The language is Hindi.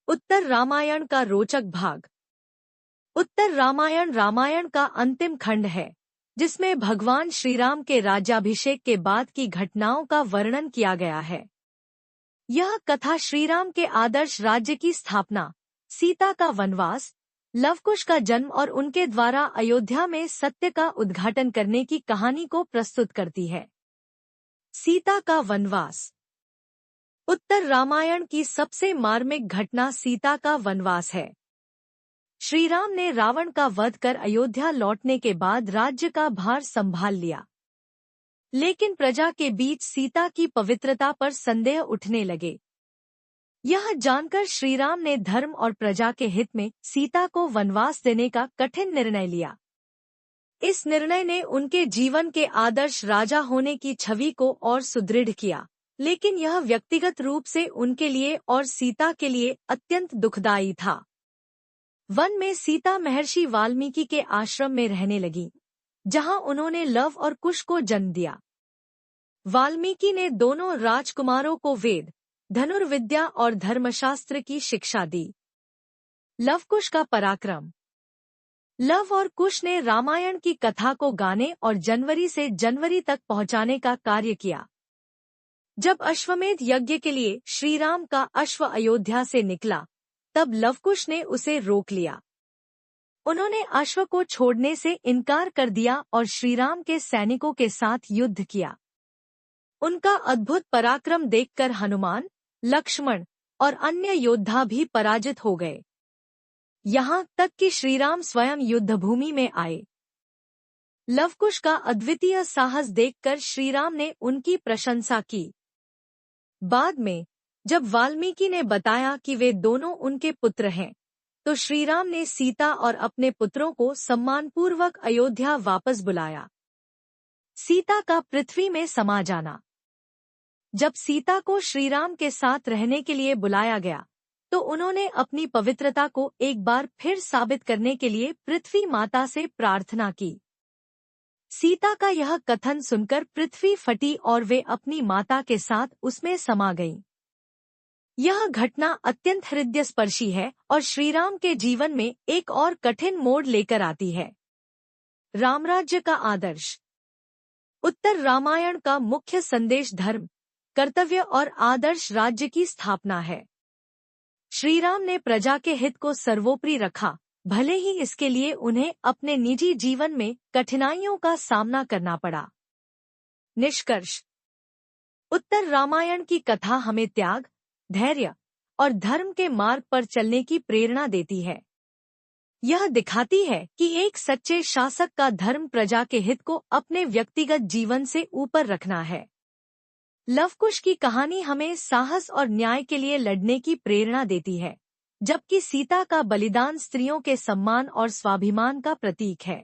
उत्तर रामायण का रोचक भाग। उत्तर रामायण रामायण का अंतिम खंड है, जिसमें भगवान श्रीराम के राज्याभिषेक के बाद की घटनाओं का वर्णन किया गया है। यह कथा श्रीराम के आदर्श राज्य की स्थापना, सीता का वनवास, लवकुश का जन्म और उनके द्वारा अयोध्या में सत्य का उद्घाटन करने की कहानी को प्रस्तुत करती है। सीता का वनवास। उत्तर रामायण की सबसे मार्मिक घटना सीता का वनवास है। श्रीराम ने रावण का वध कर अयोध्या लौटने के बाद राज्य का भार संभाल लिया, लेकिन प्रजा के बीच सीता की पवित्रता पर संदेह उठने लगे। यह जानकर श्रीराम ने धर्म और प्रजा के हित में सीता को वनवास देने का कठिन निर्णय लिया। इस निर्णय ने उनके जीवन के आदर्श राजा होने की छवि को और सुदृढ़ किया, लेकिन यह व्यक्तिगत रूप से उनके लिए और सीता के लिए अत्यंत दुखदायी था। वन में सीता महर्षि वाल्मीकि के आश्रम में रहने लगी, जहां उन्होंने लव और कुश को जन्म दिया। वाल्मीकि ने दोनों राजकुमारों को वेद, धनुर्विद्या और धर्मशास्त्र की शिक्षा दी। लवकुश का पराक्रम। लव और कुश ने रामायण की कथा को गाने और जनवरी से जनवरी तक पहुंचाने का कार्य किया। जब अश्वमेध यज्ञ के लिए श्रीराम का अश्व अयोध्या से निकला, तब लवकुश ने उसे रोक लिया। उन्होंने अश्व को छोड़ने से इनकार कर दिया और श्रीराम के सैनिकों के साथ युद्ध किया। उनका अद्भुत पराक्रम देखकर हनुमान, लक्ष्मण और अन्य योद्धा भी पराजित हो गए। यहाँ तक कि श्रीराम स्वयं युद्धभूमि में आए। लवकुश का अद्वितीय साहस देखकर श्रीराम ने उनकी प्रशंसा की। बाद में जब वाल्मीकि ने बताया कि वे दोनों उनके पुत्र हैं, तो श्रीराम ने सीता और अपने पुत्रों को सम्मानपूर्वक अयोध्या वापस बुलाया। सीता का पृथ्वी में समा जाना। जब सीता को श्रीराम के साथ रहने के लिए बुलाया गया, तो उन्होंने अपनी पवित्रता को एक बार फिर साबित करने के लिए पृथ्वी माता से प्रार्थना की। सीता का यह कथन सुनकर पृथ्वी फटी और वे अपनी माता के साथ उसमें समा गईं। यह घटना अत्यंत हृदयस्पर्शी है और श्रीराम के जीवन में एक और कठिन मोड़ लेकर आती है। रामराज्य का आदर्श। उत्तर रामायण का मुख्य संदेश धर्म, कर्तव्य और आदर्श राज्य की स्थापना है। श्रीराम ने प्रजा के हित को सर्वोपरि रखा, भले ही इसके लिए उन्हें अपने निजी जीवन में कठिनाइयों का सामना करना पड़ा। निष्कर्ष। उत्तर रामायण की कथा हमें त्याग, धैर्य और धर्म के मार्ग पर चलने की प्रेरणा देती है। यह दिखाती है कि एक सच्चे शासक का धर्म प्रजा के हित को अपने व्यक्तिगत जीवन से ऊपर रखना है। लवकुश की कहानी हमें साहस और न्याय के लिए लड़ने की प्रेरणा देती है, जबकि सीता का बलिदान स्त्रियों के सम्मान और स्वाभिमान का प्रतीक है।